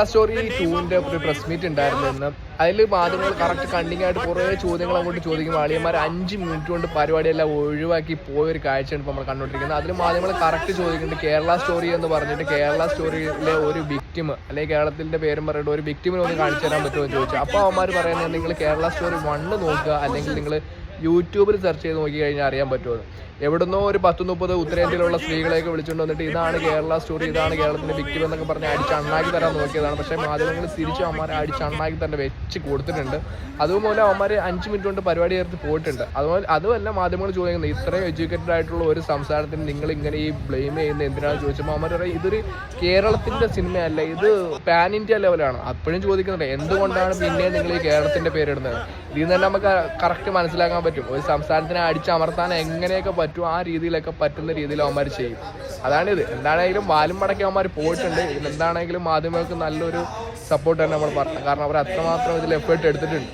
Story 2ന്റെ ഒരു press meet ഉണ്ടായിരുന്നു ഇന്ന്. അതിൽ മാധ്യമങ്ങൾ കറക്റ്റ് കണ്ടിങ് ആയിട്ട് കുറേ ചോദ്യങ്ങൾ അങ്ങോട്ട് ചോദിക്കും. ആളിയന്മാർ 5 മിനിറ്റ് കൊണ്ട് പരിപാടിയെല്ലാം ഒഴിവാക്കി പോയൊരു കാഴ്ചയാണ് ഇപ്പോൾ നമ്മൾ കണ്ടുകൊണ്ടിരിക്കുന്നത്. അതിൽ മാധ്യമങ്ങൾ കറക്റ്റ് ചോദിക്കുന്നുണ്ട് കേരള സ്റ്റോറി എന്ന് പറഞ്ഞിട്ട് കേരള സ്റ്റോറിയിലെ ഒരു വിക്ടിം അല്ലെങ്കിൽ കേരളത്തിൻ്റെ പേരും പറഞ്ഞിട്ട് ഒരു വിക്ടിമിനെ ഒന്ന് കാണിച്ചു തരാൻ പറ്റുമോ എന്ന് ചോദിച്ചു. അപ്പോൾ അവന്മാർ പറയുന്നത് നിങ്ങൾ കേരള സ്റ്റോറി 1 നോക്കുക, അല്ലെങ്കിൽ നിങ്ങൾ യൂട്യൂബിൽ സെർച്ച് ചെയ്ത് നോക്കി കഴിഞ്ഞാൽ അറിയാൻ പറ്റുമോ. എവിടുന്നോ ഒരു 10-30 ഉത്തരേന്ത്യയിലുള്ള സ്ത്രീകളെയൊക്കെ വിളിച്ചുകൊണ്ട് വന്നിട്ട് ഇതാണ് കേരള സ്റ്റോറി, ഇതാണ് കേരളത്തിന്റെ വിക്ടിം എന്നൊക്കെ പറഞ്ഞ് അടിച്ചണ്ണാക്കി തരാൻ നോക്കിയതാണ്. പക്ഷേ മാധ്യമങ്ങൾ തിരിച്ച് അവന്മാരെ അടിച്ചണ്ണാക്കി തന്നെ വെച്ച് കൊടുത്തിട്ടുണ്ട്. അതുപോലെ അവന്മാർ 5 മിനിറ്റ് കൊണ്ട് പരിപാടി ചേർത്ത് പോയിട്ടുണ്ട്. അതുമല്ല മാധ്യമങ്ങൾ ചോദിക്കുന്നത് ഇത്രയും എഡ്യൂക്കേറ്റഡ് ആയിട്ടുള്ള ഒരു സംസ്ഥാനത്തിന് നിങ്ങൾ ഇങ്ങനെ ഈ ബ്ലെയിം ചെയ്യുന്നത് എന്തിനാണെന്ന് ചോദിച്ചപ്പോൾ അവന്മാർ പറയും ഇതൊരു കേരളത്തിന്റെ സിനിമയല്ല, ഇത് പാൻ ഇന്ത്യ ലെവലാണ്. അപ്പോഴും ചോദിക്കുന്നുണ്ട് എന്തുകൊണ്ടാണ് പിന്നെ നിങ്ങൾ ഈ കേരളത്തിന്റെ പേരിടുന്നത്. ഇതിൽ നിന്ന് തന്നെ നമുക്ക് കറക്റ്റ് മനസ്സിലാക്കാൻ പറ്റും ഒരു സംസ്ഥാനത്തിനെ അടിച്ചമർത്താൻ എങ്ങനെയൊക്കെ പറ്റും ആ രീതിയിലൊക്കെ പറ്റുന്ന രീതിയിൽ അവന്മാർ ചെയ്യും. അതാണിത്. എന്താണെങ്കിലും വാലും മടക്കി അവന്മാർ പോയിട്ടുണ്ട്. എന്താണെങ്കിലും മാധ്യമങ്ങൾക്ക് നല്ലൊരു സപ്പോർട്ട് തന്നെ നമ്മൾ പറഞ്ഞു. കാരണം അവർ അത്രമാത്രം ഇതിൽ എഫേർട്ട് എടുത്തിട്ടുണ്ട്.